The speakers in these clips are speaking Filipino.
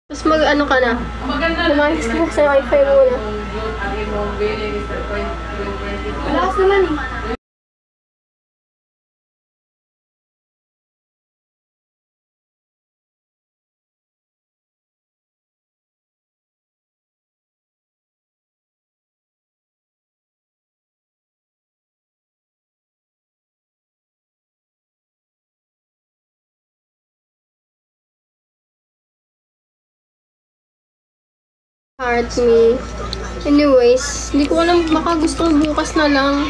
Tapos mag-ano ka na? Lumayas ka sa wifi muna. Lakas naman eh. Heart me. Anyways, hindi ko alam, baka gusto ko bukas na lang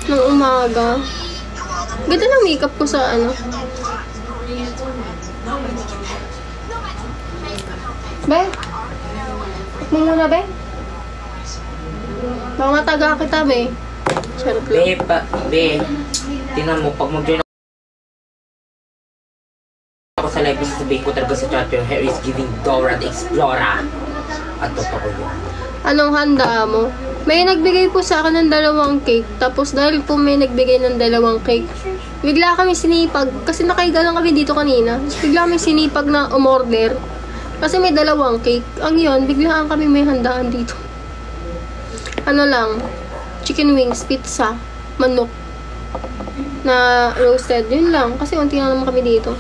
ng umaga. Ganda ng makeup ko sa ano. Be? Mo muna, be? Baka mataga kita, be. Charot lang. Be, tingnan mo, pag mag-join ako sa live, sasabihin ko talaga sa chat, your hair is giving Dora the Explorer. At totoo yun. Anong handa mo? May nagbigay po sa akin ng 2 cake. Tapos dahil po may nagbigay ng 2 cake, bigla kami sinipag. Kasi nakaiga lang kami dito kanina. Tapos bigla kami sinipag na umorder. Kasi may 2 cake. Ang yun, biglaan kami may handaan dito. Ano lang, chicken wings, pizza, manok, na roasted. Yun lang. Kasi unti lang naman kami dito.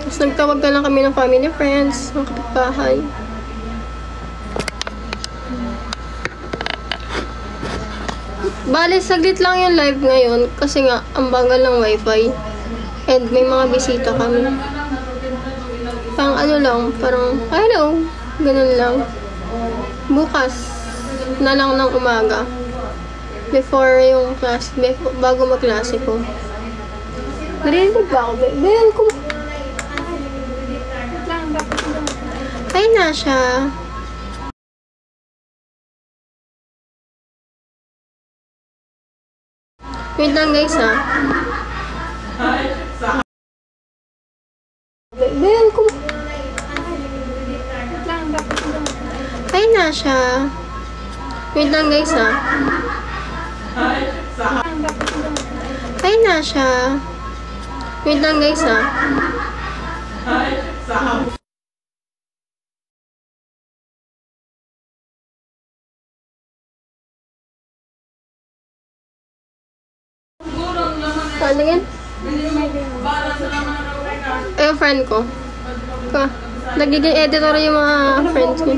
Tapos nagtawag ka lang kami ng family friends, ng kapitbahay. Bale, saglit lang yung live ngayon kasi nga, ang bagal ng wifi. And may mga bisita kami. Pang ano lang, parang, hello, ganun lang. Bukas na lang ng umaga. Before yung class, bago mag-klase ko. Narinig ba ako? Bayan ko. Ay na siya. Wait lang guys ha. Bayan ko. Ay na siya. Wait lang guys ha. Ay na siya. Wait lang guys ha. Ano yan? Yung friend ko. Nagiging editor yung mga friends ko.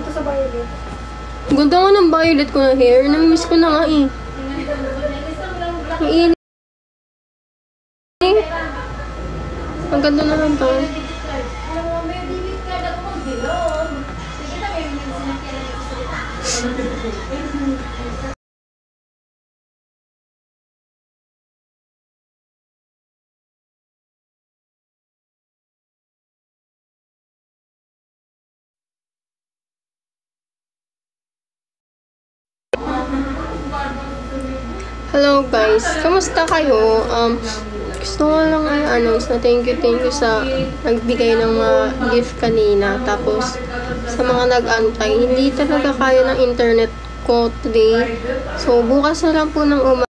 Ganda nga ng violet ko na hair. Namimiss ko na nga eh. Mainit. Ang ganda naman to. Hello guys, kamusta kayo? Gusto ko lang i-announce na thank you sa nagbigay ng mga gift kanina. Tapos sa mga nag-antay, hindi talaga kaya ng internet ko today. So bukas na lang po ng umaga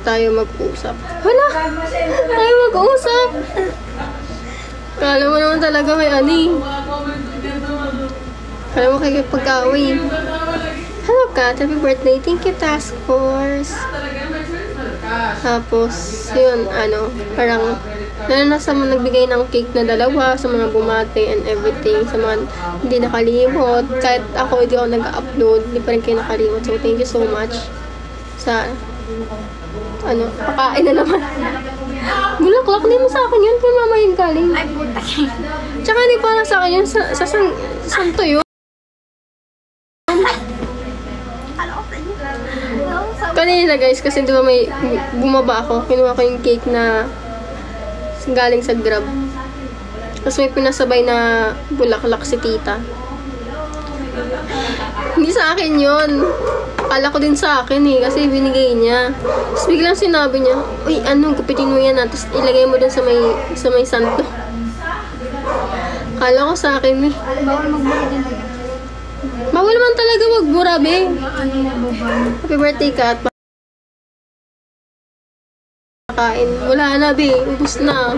tayo mag-usap. Hala! Tayo mag-usap! Kala mo naman talaga may ani. Kala mo kayo pag-away. Hello Kat, happy birthday. Thank you Task Force. Tapos, yun, parang, na sa mga nagbigay ng cake na 2, sa mga bumate and everything, sa mga hindi nakalimot. Kahit ako, hindi ako nag-upload, hindi pa rin kayo nakalimot. So, thank you so much sa, pakain na naman. Bulaklak, din mo sa akin yun, kung mama yung galing. Ay, puta. Tsaka hindi parang sa akin yun, sa santo yun. Kanina guys, kasi di ba may bumaba ako, kinuha ko yung cake na galing sa Grab. Tapos may pinasabay na bulaklak si tita. Hindi sa akin yun. Akala ko din sa akin eh, kasi binigay niya. Tapos biglang sinabi niya, uy, gupitin mo yan na, tapos ilagay mo dun sa may santo. Akala ko sa akin eh. Bawal magbura din. Bawal man talaga magbura, be. Happy birthday, Kat. Kain. Wala na, be. Ubus na.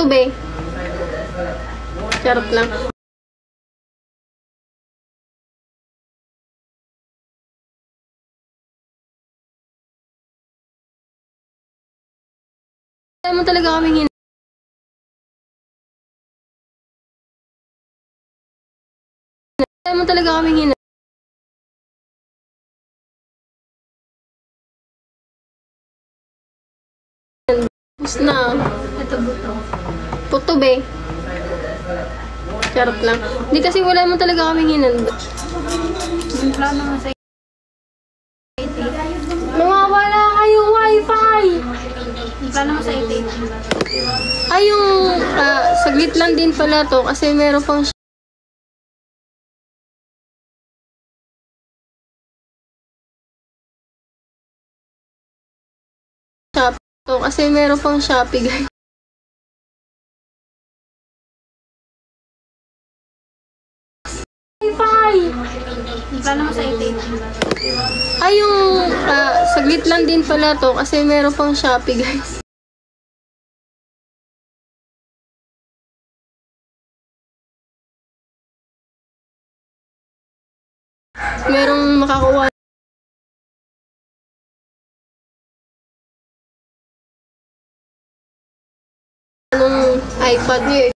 Puto be. Charot lang. Wala mo talaga kaming Wala mo talaga kaming Tapos na. Ito buto. Puto be. Charot lang. Hindi kasi wala mo talaga kaming hinanda. Yung plano mo sa Nawawala kayong wifi! yung plano mo sa 88. Ay, yung saglit lang din pala to kasi meron pang shop to kasi meron pang Shopee guys. Wifi! Yung plano mo sa 88. Ay, yung saglit lang din pala to kasi meron pang Shopee guys. Merong makakuha ng iPad niyo eh.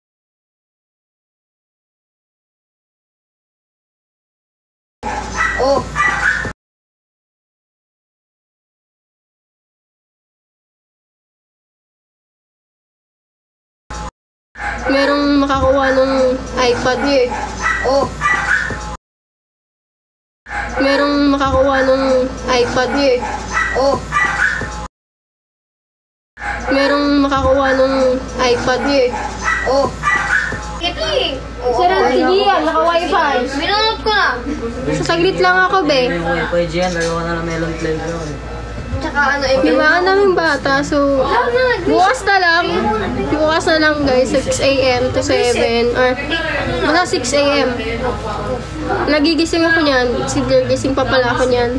Oh. Merong makakuha ng iPad niyo eh. Oh. Merong makakuha ng iPad niyo eh. Oh. Merong makakuha ng iPad niyo eh. Oh. Ito eh. Sarang, sige yan, naka-wifi. Binunod ko na. Sasaglit lang ako, be. Pwede yan, laro ka na ng melon playground. Tsaka ano eh. Limaan naming bata, so bukas na lang. Bukas na lang guys, 6 a.m. to 7 or mga 6 a.m. Nagigising ako niyan. Si Dear, gising pa pala ako niyan.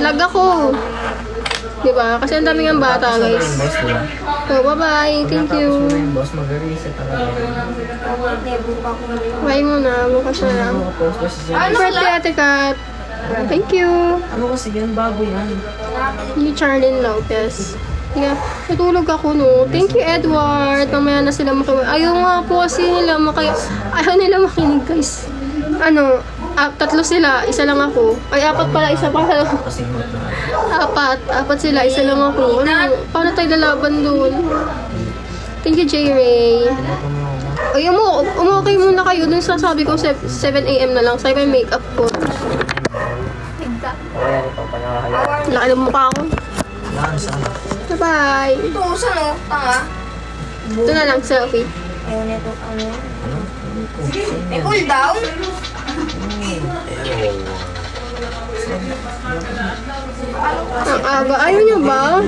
Lag ako. Diba? Kasi ang daming ang bata guys. Boss, diba? So, bye-bye. Thank you. Boss, mag-reset talaga. Bye muna. Bukas na lang. Post ko siya. Happy birthday, Ate Kat. Thank you. Ano kasi yan? Bago yan. Ni Charlene Lopez. Yeah, natulog ako no. Thank you, Edward. Mamaya na sila makinig. Ayaw nga po kasi nila ayaw nila makinig, guys. Ano, tatlo sila, isa lang ako. Ay, apat pala, isa pa lang. Kasi hot na. Apat sila, isa lang ako. Ano, paano tayo lalaban doon? Thank you, J-Ray. Ay, umukay muna kayo. Dun sasabi ko, 7 a.m. na lang. Sa'yo yung makeup ko. Ayan, ito pa nakakaya. Laki ng mukha ko. Yan, sana. Bye-bye. Ito, saan o? Tanga. Ito na lang, selfie. Ayaw nito, ano? Ano? May cool down? Ang aga. Ayaw niyo ba?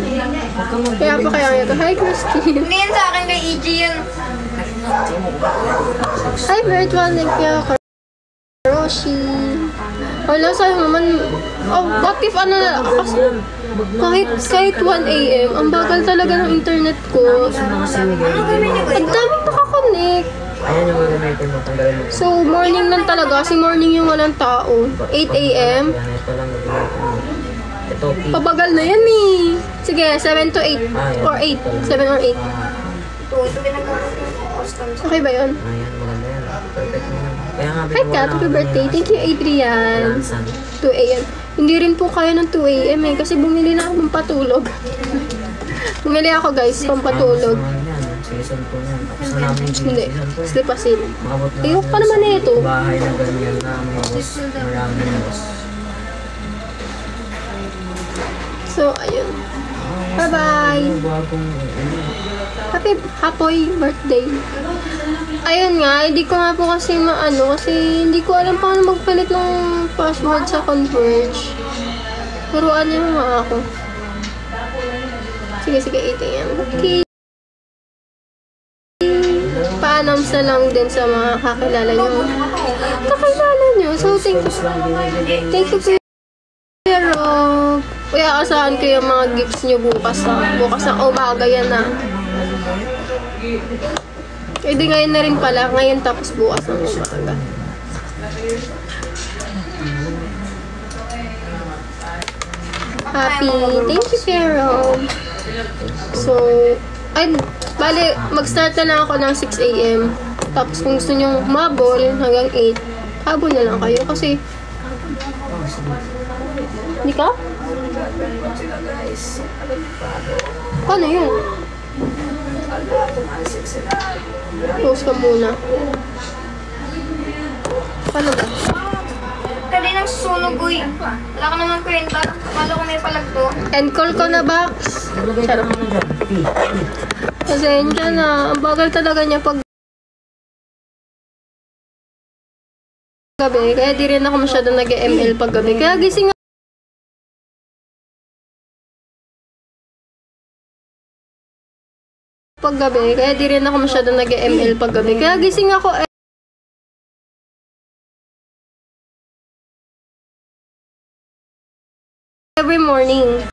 Kaya pa kaya nito. Hi, Christine. Hindi yan sa akin kay EG yun. Hi, virtual Nikia. Roshi. Wala, sabi naman, what if ano na, kahit 1 a.m., ang bagal talaga ng internet ko. Ang daming nakakonect. Ayan yung gagamitin mo. Tanggalin mo. So, morning lang talaga, kasi morning yung walang tao. 8 a.m. Yan, ito lang gagamitin mo. Ito, P. Pabagal na yan eh. Sige, 7 to 8. Or 8. 7 or 8. Ito ginagawa ko. Okay ba yun? Ayan, maganda yan. Perfect naman. Kaya nga, Hi, Kat. Happy birthday. Thank you, Adrian. 2 a.m. Hindi rin po kaya ng 2 a.m. eh, kasi bumili na ako ng patulog. Bumili ako guys, pampatulog. Season 2 yan. Tapos na namin yung Hindi, season 2. sleep asin. Makabot na Ayoko pa naman na ito. bahay na ganyan na may boss. Maraming boss. So, ayun. Bye-bye. Bagong Happy birthday. Ayun nga, hindi ko nga po kasi kasi hindi ko alam paano magpalit ng password sa Converge. Turuan niyo nga ako. Sige, 8 a.m. Okay. Pa-announce na lang din sa mga kakilala niyo. Kakilala niyo. So, thank you pero uy, aasahan ko yung mga gifts niyo bukas na umaga yan na. Eh di ngayon na rin pala. Ngayon tapos bukas ng umaga. Happy. Thank you, Carol. So, bali, mag-start na lang ako ng 6 a.m. Tapos kung gusto nyo humabol hanggang 8, habol na lang kayo. Kasi, hindi ka? Paano yun? Close ka muna. Paano ba? Kaninang susunog, uy. Wala ka naman kwenta. Paano ko may palagto? End call ko na, Box. Charot. Pasensya na. Ang bagal talaga niya pag gabi. Kaya di rin ako masyado nag-ML pag gabi. Kaya gising pag gabi. Kaya di rin ako masyado nag-ML pag gabi. Kaya gising ako every morning.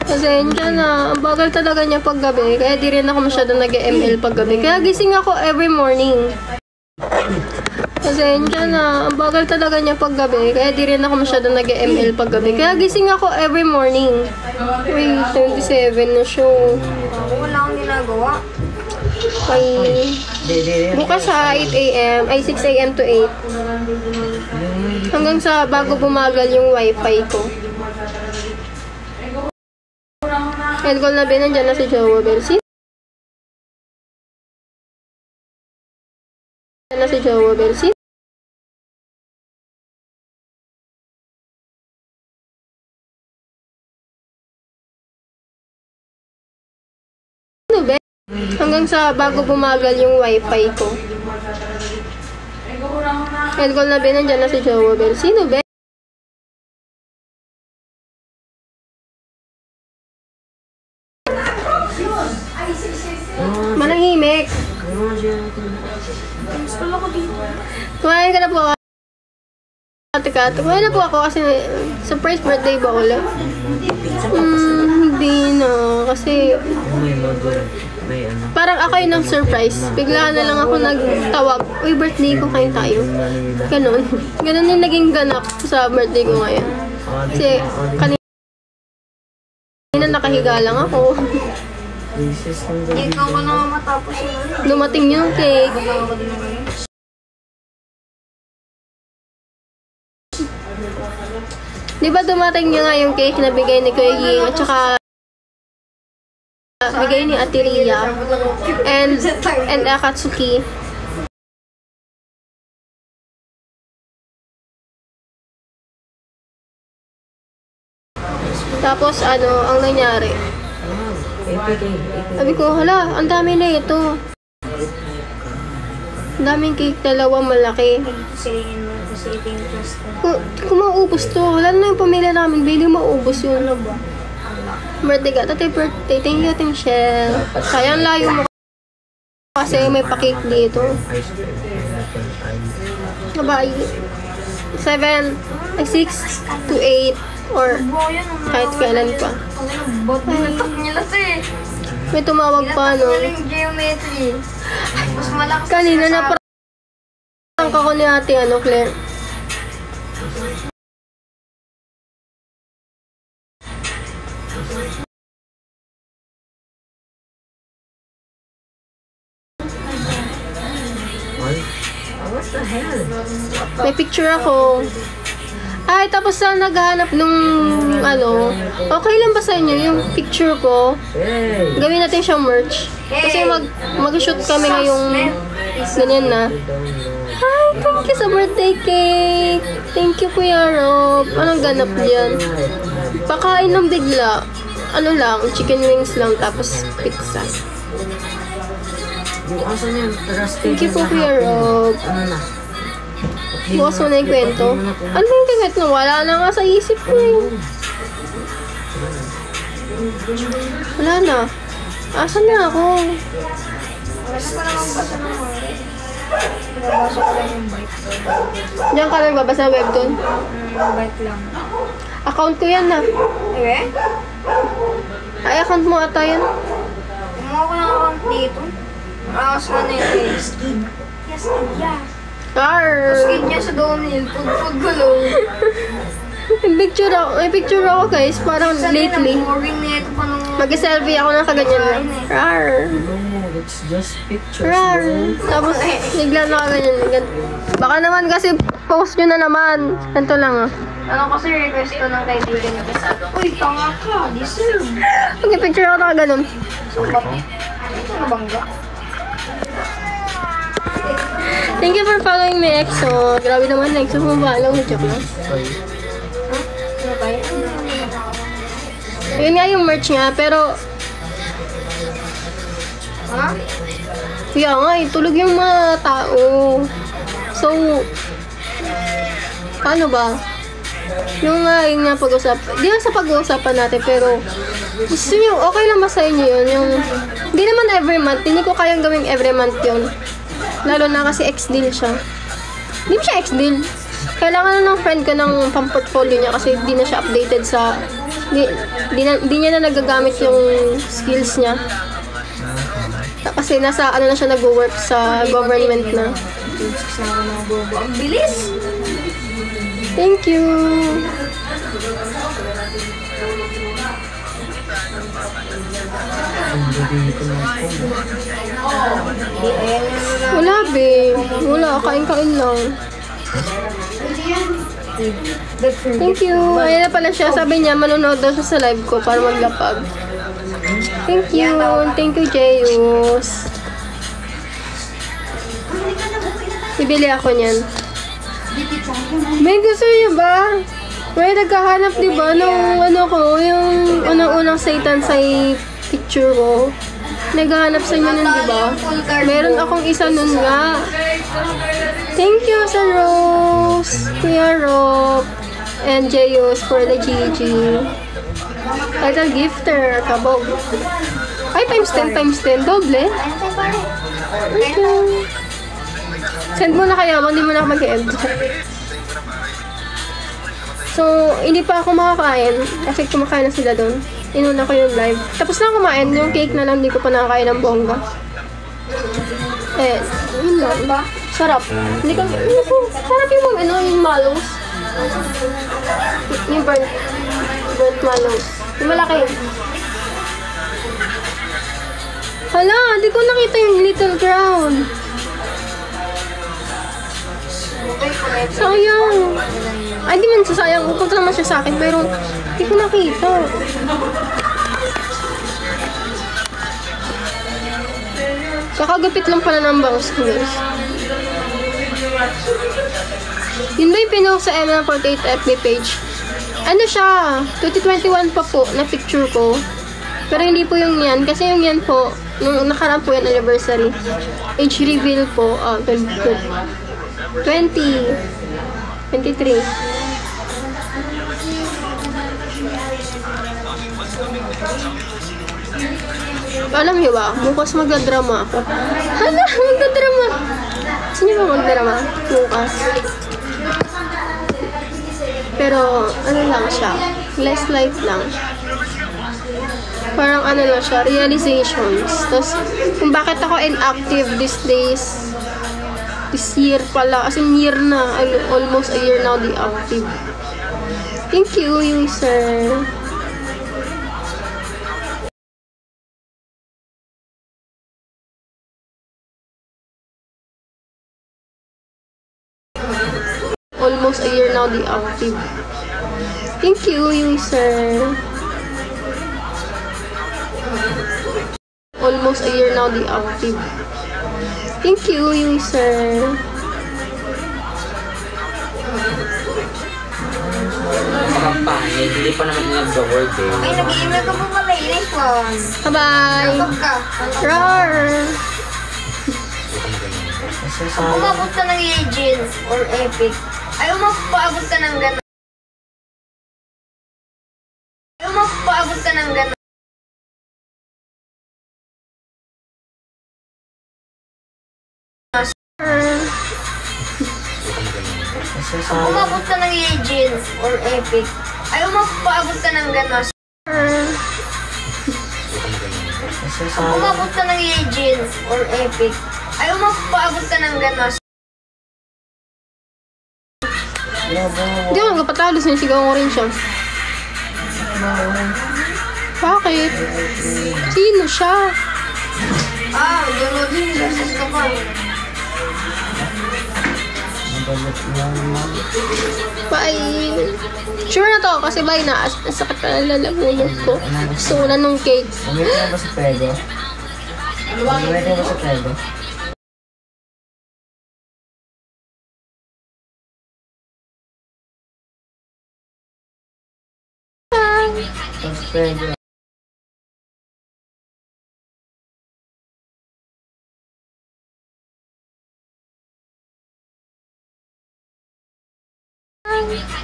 Pasensya na. Ang bagal talaga niya pag gabi. Kaya di rin ako masyado nag-ML pag gabi. Kaya gising ako every morning. Pasensya na. Ang bagal talaga niya pag gabi. Kaya di rin ako masyado nag-ML pag gabi. Kaya gising ako every morning. Uy, 27 na siya. Wala akong ginagawa. Ay, bukas sa 8 a.m. ay 6 a.m. to 8. Hanggang sa bago bumagal yung wifi ko. End call na ba? Nandiyan na si Jowa Belsi. Nandiyan na si Jowa Belsi. Ano ba? Hanggang sa bago bumagal yung wifi ko. End call na ba? Nandiyan na si Jowa Belsi. Sino ba? Manahimik. Kumain ka na po ako. Kumain na po ako kasi surprise birthday ba ulit? Hindi na. Kasi May model. May ano. parang ako yung nag-surprise. Bigla na lang ako nagtawag. Uy, birthday ko, kain tayo. Ganon. Ganon yung naging ganap sa birthday ko ngayon. Kasi kanina nakahiga lang ako. Ikaw ko naman matapos yun. Dumating yung cake. Di ba dumating niya nga yung cake na bigay ni Kuya Ying at saka bigay ni Ate Ria and Akatsuki. Tapos ano, ang nangyari? Sabi ko, hala, ang dami na ito. Ang daming cake, dalawa malaki. Singin mo kasi ito yung trust ko. Kung maubos to, wala na yung pamilya namin, hindi maubos yun. Ano ba? Birthday ka, tatay birthday. Thank you, Ating Shell. Sayang layo mo kasi may pa-cake dito. Bye. 7, 6 to 8 or kahit kailan pa. Bot na natak nila to eh. May tumawag pa, no? Yung geometry. Mas malakas Kanina na prank ako ni Ate, Claire. What the hell? May picture ako. Ay, tapos na naghahanap nung okay lang ba sa inyo yung picture ko? Hey! Gawin natin siyang merch. Kasi mag-shoot kami ngayong ganyan na. Hi, thank you sa birthday cake. Thank you, Kuya Rob. Anong ganap diyan? Pakain ng bigla. Ano lang, chicken wings lang, tapos pizza. Yung asan yun? Thank you po, Kuya Rob. Ano na? Bukas mo na yung kwento. Ano yung kwento? Wala na nga sa isip ko eh. Wala na. Asan na ako? Gusto ko naman basa ng mga. Pinabasa ko lang yung bike. Diyan ka nagbabasa ng webtoon? Bike lang. Account ko yan na. Eh? Ay, account mo ata yan. Kumuha ko ng account dito. Akas na nito. Skid. Yes, skid, yeah. Rar! Skid niya sa downhill. Pag gulong. May picture ako guys, parang lately. Boring na ito pa nung... Mag-selfie ako ng kaganyan lang. Rar! No, it's just pictures, Rar! bro. Tapos, bigla na kaganyan. Baka naman kasi post nyo na naman. Ganito lang ah. Ano kasi request ko ng kaibigan niya. Uy, tanga ka. Deserve. Mag-picture ako ng kaganon. Sukat. Ito na bangga. Thank you for following me, EXO. Grabe naman, EXO. Mabalaw. Joke lang. Ano ba yun? Yun nga yung merch nga, pero Ha? kaya nga tulog yung mga tao. So, paano ba? Yung nga pag-usap, di lang sa pag-uusapan natin, pero gusto nyo, okay lang ba sa inyo yun? Yung, di naman every month, hindi ko kayang gawing every month yun. Lalo na kasi ex-deal siya. Hindi mo siya ex-deal. Kailangan na ng friend ko ng pang-portfolio niya kasi di na siya updated sa... Di niya na nagagamit yung skills niya. Kasi nasa ano na siya nag-work sa government na. Ang bilis! Thank you! Wala, be. Wala, kain-kain lang. Thank you. Ayun na pala siya. Sabi niya, manonood daw siya sa live ko para maglapag. Thank you. Thank you, Jeyus. Bibili ako niyan. May gusto niyo ba? May nagkahanap, di ba, nung ano ko, yung unang-unang Satan sa picture ko. Naghahanap sa inyo nun, di ba? Meron akong isa nun nga. Thank you sa Rose, Kuya Rob, and Jeyus for the GG. Title gifter, kabog. Ay, times 10, doble. Thank you. Send mo na kaya, hindi mo na ako mag-end. So, hindi pa ako makakain kasi kumakain na sila doon. Inuna ko yung live. Tapos na kumain, yung cake na lang, hindi ko pa nakakain ng bongga. Yun lang. Sarap. Hindi ka, sarap yung yung mallows. Yung burnt mallows. Yung malaki. Hala, hindi ko nakita yung little ground. Sayang. Ay, di man sayang. Pupunta naman siya sa akin, pero hindi ko nakita. Kakagupit lang pala ng bangs ko, guys. Yun ba yung pinost sa M48 FB page? Ano siya? 2021 pa po na picture ko. Pero hindi po yung yan. Kasi yung yan po, nung nakaraan po yan anniversary. Age reveal po. 23. Alam niyo ba, bukas magdadrama ako. Hala, magdadrama. Gusto niyo ba magdrama? Bukas. Pero, ano lang siya. Less light lang. Parang ano lang siya, realizations. Tapos, kung bakit ako inactive these days. This year pala. As in year na. Almost a year now di active. Thank you, user. Almost a year now di active. Thank you, user. Almost a year now di active. Thank you, user. Pakampanya, hindi pa naman nag-the-word eh. Ay, nag-email ka po pala yun, Juan. Bye-bye. Kapag ka. Rar. Umabot ka ng Legend or Epic. Ay, umapaabot ka ng gano'n. Ay, umapaabot ka ng gano'n. Umabot ka ng Legend or Epic. Ay, umapaabot ka ng gano'n. Masasayang. Umabot ka ng Eugene or Epic. Ay, umapaabot ka ng ganas. Hindi mo kapatalo, sinisigaw ko rin siya. Bakit? Sino siya? Download din siya sa Sapa. Bye. Sure na to, kasi bye na. Sakit na lalamunan ko. Gusto ko na nung cake. Umit ka ba sa Prego? Umit ka ba sa Prego? Sa Prego.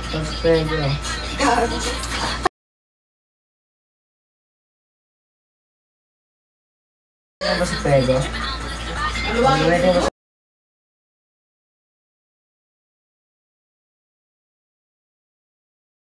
Sa Prego. Umit ka ba sa Prego? Umit ka ba sa